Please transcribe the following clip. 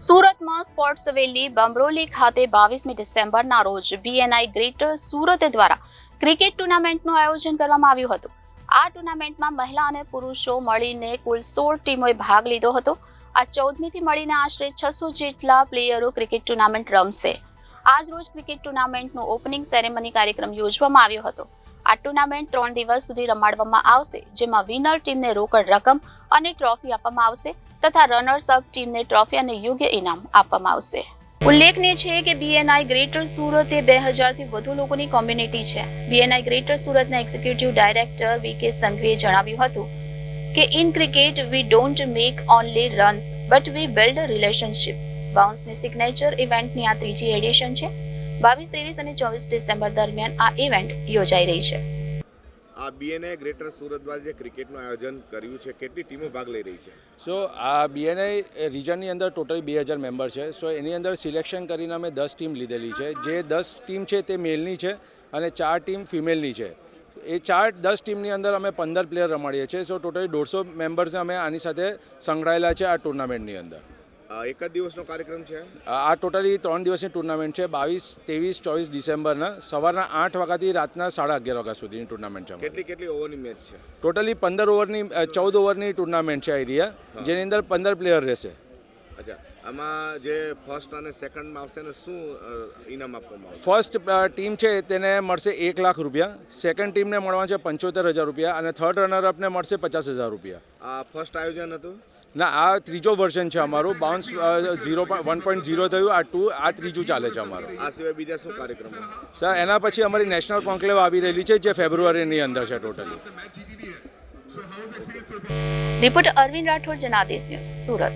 સુરતમાં સ્પોર્ટ્સ વેલી બમરોલી ખાતે 22મી ડિસેમ્બરના રોજ બીએનઆઈ ગ્રેટર સુરત દ્વારા ક્રિકેટ ટુર્નામેન્ટનું આયોજન કરવામાં આવ્યું હતું. આ ટુર્નામેન્ટમાં મહિલા અને પુરુષો મળીને કુલ 16 ટીમોએ ભાગ લીધો હતો. આ 14મીથી મળીને આશરે 600 જેટલા પ્લેયરો ક્રિકેટ ટુર્નામેન્ટ રમશે. આજ રોજ ક્રિકેટ ટુર્નામેન્ટનું ઓપનિંગ સેરેમની કાર્યક્રમ યોજવામાં આવ્યો હતો. આ ટુર્નામેન્ટ 3 દિવસ સુધી રમાડવામાં આવશે, જેમાં વિનર ટીમને રોકડ રકમ અને ટ્રોફી આપવામાં આવશે તથા રનર્સ અપ ટીમને ટ્રોફી અને યોગ્ય ઇનામ આપવામાં આવશે. ઉલ્લેખનીય છે કે બીએનઆઈ ગ્રેટર સુરત એ 2000થી વધુ લોકોની કોમ્યુનિટી છે. બીએનઆઈ ગ્રેટર સુરતના એક્ઝિક્યુટિવ ડાયરેક્ટર વીકે સંઘવીએ જણાવ્યું હતું કે in cricket we don't make only runs but we build relationship. બાઉન્સની સિગ્નેચર ઇવેન્ટની આ ત્રીજી એડિશન છે. 22, 23 અને 24 ડિસેમ્બર દરમિયાન આ ઇવેન્ટ યોજાઈ રહી છે. આ બીએનઆઈ ગ્રેટર સુરત દ્વારા જે ક્રિકેટનું આયોજન કર્યું છે, કેટલી ટીમો ભાગ લઈ રહી છે? આ બીએનઆઈ રિજનની અંદર ટોટલ 2000 મેમ્બર છે. એની અંદર સિલેક્શન કરીને અમે 10 ટીમ લીધેલી છે. જે 10 ટીમ છે તે મેલની છે અને 4 ટીમ ફિમેલની છે. એ 10 ટીમની અંદર અમે 15 પ્લેયર રમાડીએ છીએ. ટોટલી 150 મેમ્બર્સ અમે આની સાથે સંકળાયેલા છે આ ટુર્નામેન્ટની અંદર. એક જ દિવસનો કાર્યક્રમ છે? આ ટોટલી 3 દિવસની ટુર્નામેન્ટ છે. 22, 23, 24 ડિસેમ્બરના સવારના 8 વાગ્યાથી રાતના 11:30 વાગ્યા સુધીની ટુર્નામેન્ટ છે. કેટલી ઓવરની મેચ છે? ટોટલી 14 ઓવરની ટુર્નામેન્ટ છે આ એરિયા, જેની અંદર 15 પ્લેયર રહેશે. અચ્છા, આમાં જે ફર્સ્ટ અને સેકન્ડમાં આવશે ને શું ઇનામ આપવામાં આવશે? ફર્સ્ટ ટીમ છે તેને મળશે 1 લાખ રૂપિયા, સેકન્ડ ટીમને મળવા છે 75,000 રૂપિયા અને થર્ડ રનરઅપને મળશે 50,000 રૂપિયા. આ ફર્સ્ટ આયોજન હતું? ના, આ ત્રીજો વર્ઝન છે અમારું. બાઉન્સ 1.0 થયું, આ 2, આ ત્રીજું ચાલે છે અમારું. આ સિવાય બીજા શું કાર્યક્રમો? સર, એના પછી અમારી નેશનલ કોન્ક્લેવ આવી રહેલી છે, જે ફેબ્રુઆરીની અંદર છે totally. Reporter Arvind Rathod, Janadesh news, Surat.